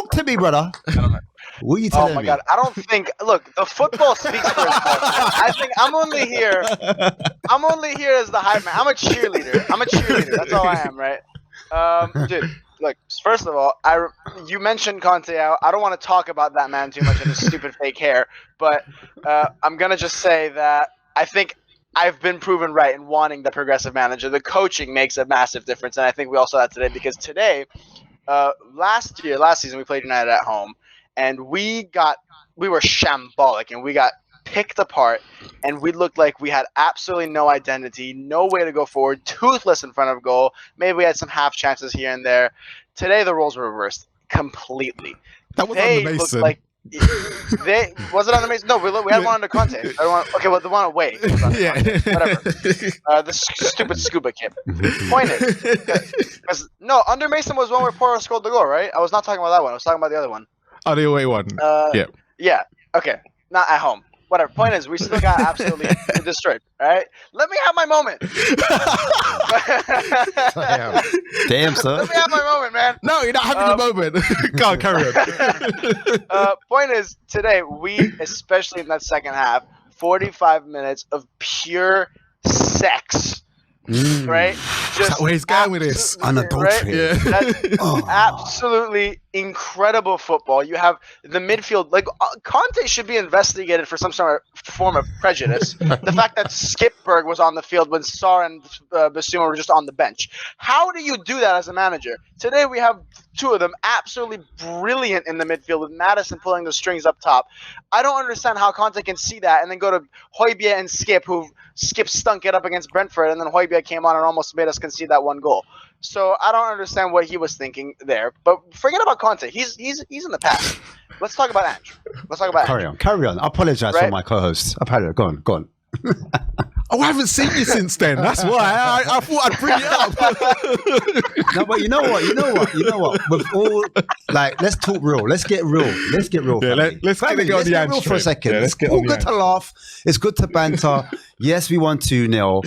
Talk to me, brother. What are you telling me? Oh my God! I don't think. Look, the football speaks for itself. I think I'm only here. I'm only here as the hype man. I'm a cheerleader. That's all I am, right? Dude, look. First of all, you mentioned Conte. I don't want to talk about that man too much and his stupid fake hair, but I'm gonna just say that I think I've been proven right in wanting the progressive manager. The coaching makes a massive difference, and I think we all saw that today because today, last season we played United at home, and we were shambolic and we got picked apart, and we looked like we had absolutely no identity, no way to go forward, toothless in front of goal. Maybe we had some half chances here and there. Today the roles were reversed completely. That was under Mason. Was it under Mason? No, we had one under Conte. The one away. Yeah. Whatever. The stupid scuba kid. Point is, under Mason was one where Porro scored the goal, right? I was not talking about that one. I was talking about the other one. Oh, the away one. Yeah. Okay. Not at home. Whatever. Point is, we still got absolutely destroyed. All right. Let me have my moment. Damn, son. Let me have my moment, man. No, you're not having the moment. Go on, carry on. Point is, today we, especially in that second half, 45 minutes of pure sex. Right? Just where he's going with this. Unadulterated. Right? That's absolutely incredible football. You have the midfield. Like, Conte should be investigated for some sort of form of prejudice. The fact that Skipberg was on the field when Sarr and Basuma were just on the bench. How do you do that as a manager? Today we have two of them absolutely brilliant in the midfield with Madison pulling the strings up top. I don't understand how Conte can see that and then go to Højbjerg and Skip, who Skip stunk it up against Brentford, and then Højbjerg came on and almost made us concede that one goal. So I don't understand what he was thinking there. But forget about Conte. He's in the past. Let's talk about Ange. Carry on. I apologize for my co-host. Go on. Oh, I haven't seen you since then. That's why I thought I'd bring it up. No, but you know what? With all, let's talk real. Let's get real. Let's get real. Yeah, let's get real for a second. Yeah, it's all good to laugh. It's good to banter. Yes, we won 2-0,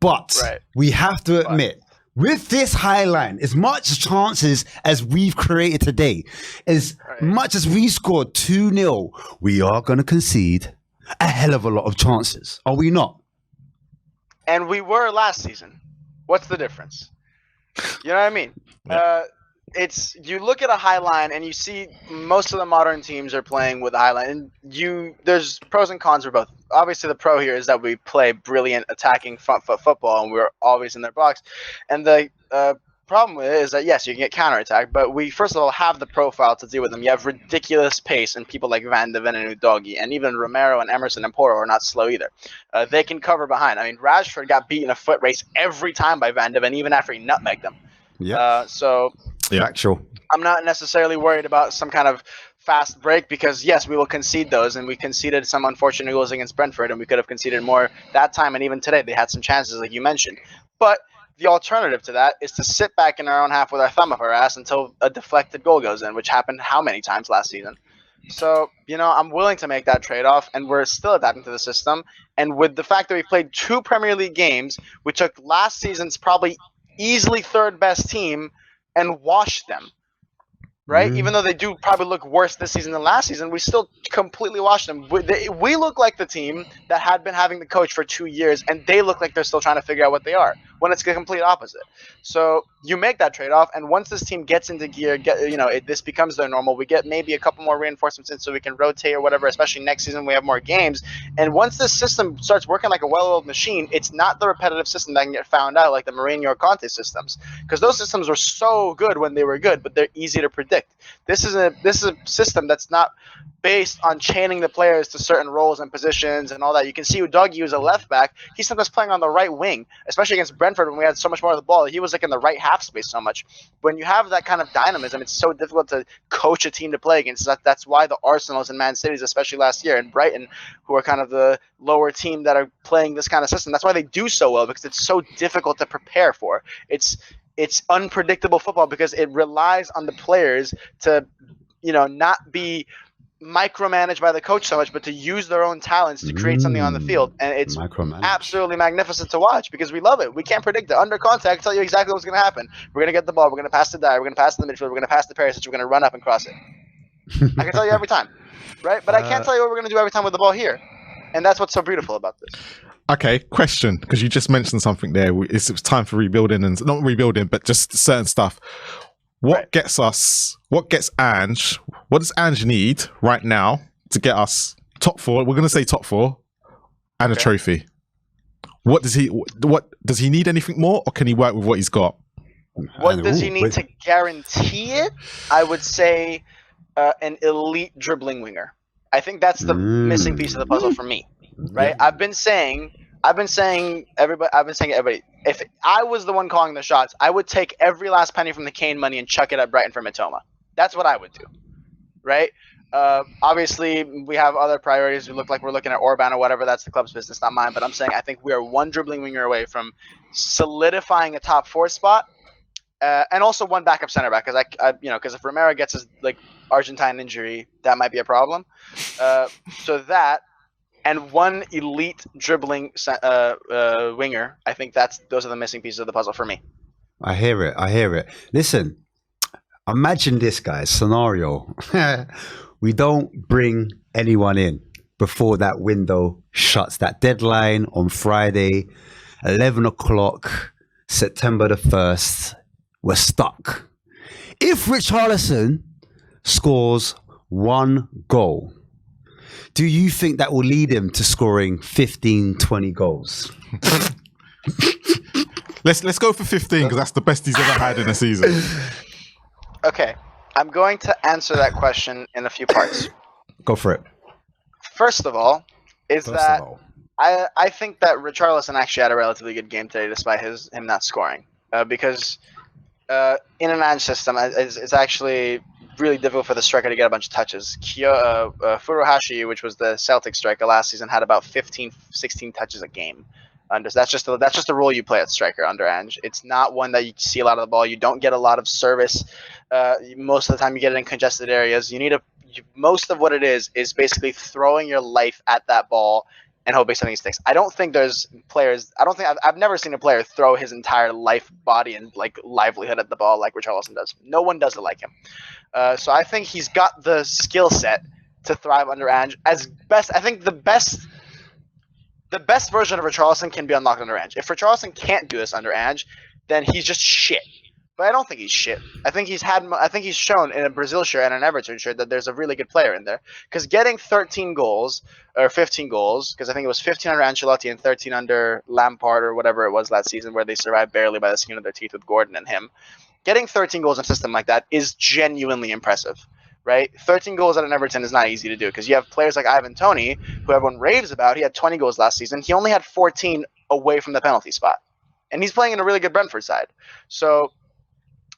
but we have to admit, with this high line, as much chances as we've created today, as much as we scored 2-0, we are going to concede a hell of a lot of chances. Are we not? And we were last season. What's the difference? You know what I mean? Yeah. You look at a high line and you see most of the modern teams are playing with a high line, and there's pros and cons for both. Obviously, the pro here is that we play brilliant attacking front foot football, and we're always in their box. And the problem with it is that, yes, you can get counterattack, but we first of all have the profile to deal with them. You have ridiculous pace and people like Van de Ven and Udogie, and even Romero and Emerson and Porro are not slow either. They can cover behind. I mean, Rashford got beat in a foot race every time by Van de Ven, even after he nutmegged them. Yeah. Actual. I'm not necessarily worried about some kind of fast break because, yes, we will concede those, and we conceded some unfortunate goals against Brentford, and we could have conceded more that time, and even today they had some chances like you mentioned. But the alternative to that is to sit back in our own half with our thumb up our ass until a deflected goal goes in, which happened how many times last season? So, I'm willing to make that trade-off, and we're still adapting to the system. And with the fact that we played 2 Premier League games, we took last season's probably easily third best team and washed them, right? Even though they do probably look worse this season than last season, we still completely washed them. We look like the team that had been having the coach for 2 years, and they look like they're still trying to figure out what they are, when it's the complete opposite. So you make that trade-off, and once this team gets into gear, this becomes their normal. We get maybe a couple more reinforcements in so we can rotate or whatever, especially next season we have more games. And once this system starts working like a well-oiled machine, it's not the repetitive system that can get found out like the Mourinho or Conte systems, because those systems were so good when they were good, but they're easy to predict. This is a system that's not based on chaining the players to certain roles and positions and all that. You can see Udogie was a left back. He's sometimes playing on the right wing, especially against Brentford when we had so much more of the ball. He was like in the right half space so much. When you have that kind of dynamism, it's so difficult to coach a team to play against. That's why the Arsenals and Man Cities, especially last year, and Brighton, who are kind of the lower team that are playing this kind of system, that's why they do so well, because it's so difficult to prepare for. It's unpredictable football because it relies on the players to, not be micromanaged by the coach so much, but to use their own talents to create something on the field. And it's absolutely magnificent to watch because we love it. We can't predict it. Under Conte, I can tell you exactly what's going to happen. We're going to get the ball. We're going to pass to Dyer. We're going to pass to the midfield. We're going to pass to Perisic. We're going to run up and cross it. I can tell you every time, right? But I can't tell you what we're going to do every time with the ball here. And that's what's so beautiful about this. Okay, question, because you just mentioned something there. It's time for rebuilding, and not rebuilding, but just certain stuff. What gets Ange? What does Ange need right now to get us top 4? We're going to say top 4 and a trophy. What does he need anything more, or can he work with what he's got? What does he need to guarantee it? I would say an elite dribbling winger. I think that's the missing piece of the puzzle for me. Right? I've been saying everybody, if I was the one calling the shots, I would take every last penny from the Kane money and chuck it at Brighton for Mitoma. That's what I would do. Right? Obviously, we have other priorities. We look like we're looking at Orban or whatever. That's the club's business, not mine. But I'm saying I think we are one dribbling winger away from solidifying a top 4 spot, and also one backup center back. Because if Romero gets his Argentine injury, that might be a problem. So that. And one elite dribbling winger. I think those are the missing pieces of the puzzle for me. I hear it. Listen, imagine this, guys, scenario. We don't bring anyone in before that window shuts. That deadline on Friday, 11 o'clock, September the 1st. We're stuck. If Richarlison scores 1 goal, do you think that will lead him to scoring 15, 20 goals? Let's go for 15, because that's the best he's ever had in a season. Okay, I'm going to answer that question in a few parts. Go for it. First of all, I think that Richarlison actually had a relatively good game today, despite him not scoring, because in an Ange system, it's actually really difficult for the striker to get a bunch of touches. Furuhashi, which was the Celtic striker last season, had about 15, 16 touches a game. That's just the role you play at striker under Ange. It's not one that you see a lot of the ball. You don't get a lot of service. Most of the time, you get it in congested areas. Most of what it is basically throwing your life at that ball and hoping something sticks. I don't think there's players. I've never seen a player throw his entire life, body, and livelihood at the ball like Richarlison does. No one does it like him. So I think he's got the skill set to thrive under Ange. I think the best version of Richarlison can be unlocked under Ange. If Richarlison can't do this under Ange, then he's just shit. But I don't think he's shit. I think he's shown in a Brazil shirt and an Everton shirt that there's a really good player in there. Because getting 13 goals or 15 goals, because I think it was 15 under Ancelotti and 13 under Lampard or whatever it was last season, where they survived barely by the skin of their teeth with Gordon and him. Getting 13 goals in a system like that is genuinely impressive, right? 13 goals at an Everton is not easy to do, because you have players like Ivan Toney, who everyone raves about. He had 20 goals last season. He only had 14 away from the penalty spot. And he's playing in a really good Brentford side.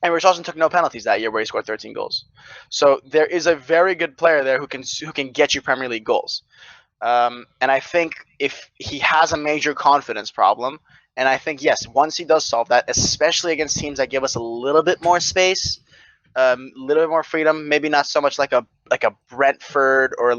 And Richarlison took no penalties that year, where he scored 13 goals. So there is a very good player there who can get you Premier League goals. And I think if he has a major confidence problem, and I think, yes, once he does solve that, especially against teams that give us a little bit more space, a little bit more freedom, maybe not so much like a Brentford or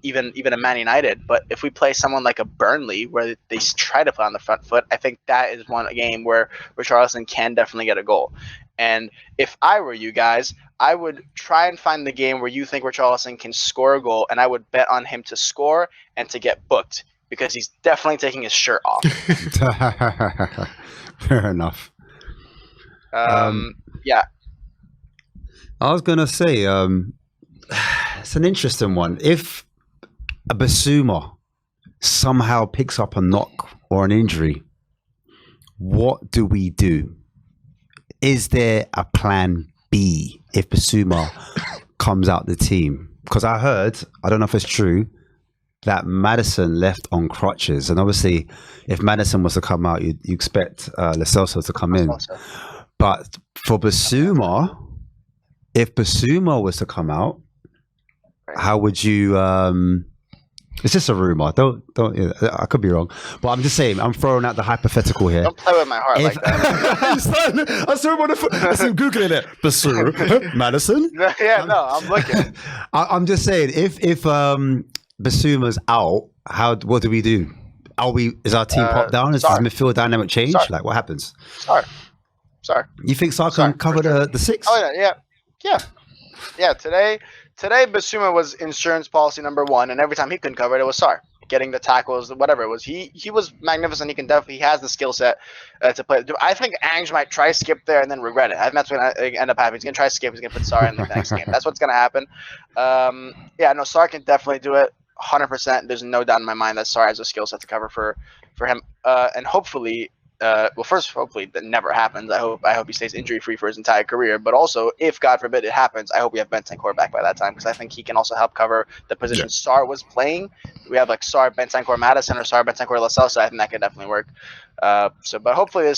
even a Man United, but if we play someone like a Burnley where they try to play on the front foot, I think that is one game where Richarlison can definitely get a goal. And if I were you guys, I would try and find the game where you think Richarlison can score a goal, and I would bet on him to score and to get booked, because he's definitely taking his shirt off. Fair enough. Yeah. I was going to say, it's an interesting one. If a Basuma somehow picks up a knock or an injury, what do we do? Is there a plan B if Basuma comes out the team? Because I heard, I don't know if it's true, that Maddison left on crutches. And obviously, if Maddison was to come out, you expect Lo Celso to come in. But for Basuma, if Basuma was to come out, how would you... it's just a rumor. Don't. I could be wrong, but I'm just saying. I'm throwing out the hypothetical here. Don't play with my heart like that. I saw him googling it. Basuma, Maddison. Yeah, no, I'm looking. I'm just saying. If Basuma's out, what do we do? Is our team popped down? Is the midfield dynamic change? Like, what happens? Sorry. You think Sarr can cover the six? Oh yeah. Today today Bissouma was insurance policy number 1, and every time he couldn't cover it, it was Sarr getting the tackles, whatever it was. He was magnificent. He has the skill set to play. I think Ange might try skip there and then regret it. I think that's what end up happening. He's gonna try skip. He's gonna put Sarr in the next game. That's what's gonna happen. Yeah, no, Sarr can definitely do it. 100%. There's no doubt in my mind that Sarr has a skill set to cover for him. And hopefully. Hopefully that never happens. I hope he stays injury free for his entire career. But also, if God forbid it happens, I hope we have Bentancur back by that time, because I think he can also help cover the position Sarr was playing. We have like Sarr, Bentancur, Madison, or Sarr, Bentancur, Lascelles. So I think that could definitely work. But hopefully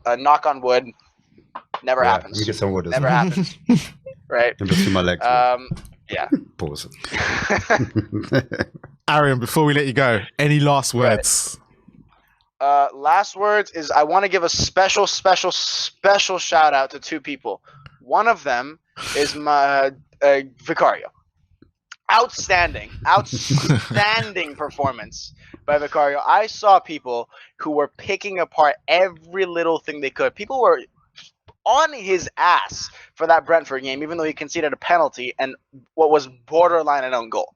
knock on wood, never happens. We get some wood. Never happens. Right. And between my legs. Yeah. Pause. Arian, before we let you go, any last words? Last words is I want to give a special shout out to 2 people. One of them is my Vicario. Outstanding performance by Vicario. I saw people who were picking apart every little thing they could. People were on his ass for that Brentford game, even though he conceded a penalty and what was borderline an own goal.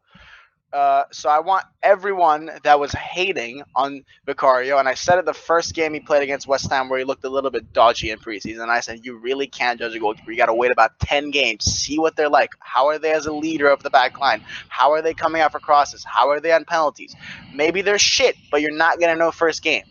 So I want everyone that was hating on Vicario, and I said it the first game he played against West Ham where he looked a little bit dodgy in preseason, and I said, you really can't judge a goalkeeper. You got to wait about 10 games, see what they're like. How are they as a leader of the back line? How are they coming out for crosses? How are they on penalties? Maybe they're shit, but you're not going to know first game.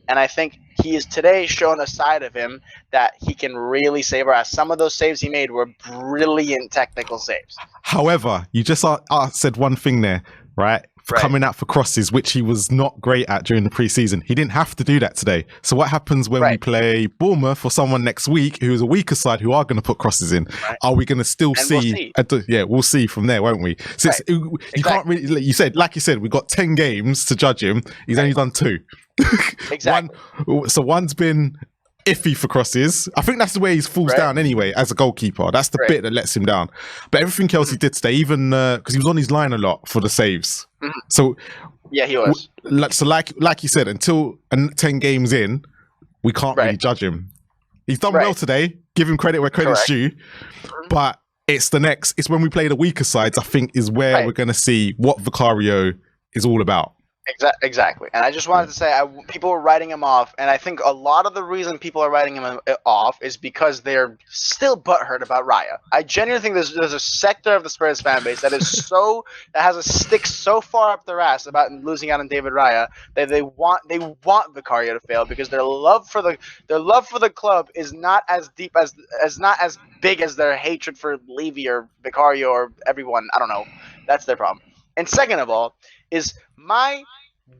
And I think he has today shown a side of him that he can really save our ass. Some of those saves he made were brilliant technical saves. However, you just said one thing there, right? Coming out for crosses, which he was not great at during the preseason. He didn't have to do that today. So what happens when we play Bournemouth or someone next week who is a weaker side who are going to put crosses in? Are we going to still see? We'll see from there, won't we? So you can't really. You said, we've got 10 games to judge him. He's only done 2. Exactly. One's been iffy for crosses. I think that's the way he falls down anyway as a goalkeeper. That's the bit that lets him down. But everything else he did today, even because he was on his line a lot for the saves. Mm-hmm. So yeah, he was. So like you said, until 10 games in, we can't really judge him. He's done well today. Give him credit where credit's due. But it's when we play the weaker sides, I think, is where we're going to see what Vicario is all about. Exactly. And I just wanted to say, people were writing him off, and I think a lot of the reason people are writing him off is because they're still butthurt about Raya. I genuinely think there's a sector of the Spurs fan base that is that has a stick so far up their ass about losing out on David Raya that they want Vicario to fail, because their love for the club is not as deep not as big as their hatred for Levy or Vicario or everyone. I don't know. That's their problem. And second of all is my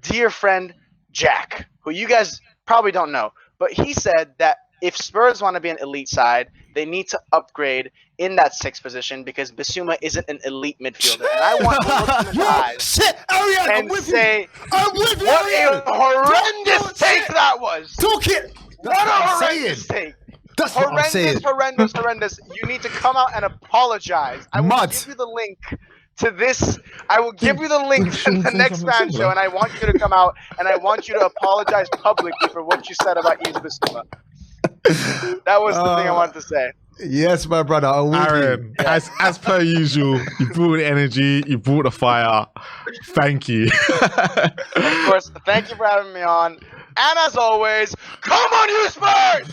dear friend Jack, who you guys probably don't know, but he said that if Spurs want to be an elite side, they need to upgrade in that 6th position, because Bissouma isn't an elite midfielder. And I want to look in the eyes and say, what a horrendous take that was. Talk it. What a horrendous take. That's horrendous. You need to come out and apologize. I will give you the link to this. I will give you the link to the next fan show, and I want you to come out and I want you to apologize publicly for what you said about Yves Bissouma. That was the thing I wanted to say. Yes, my brother. Aaron, as per usual, you brought the energy, you brought the fire. Thank you. Of course, thank you for having me on. And as always, come on, you Spurs!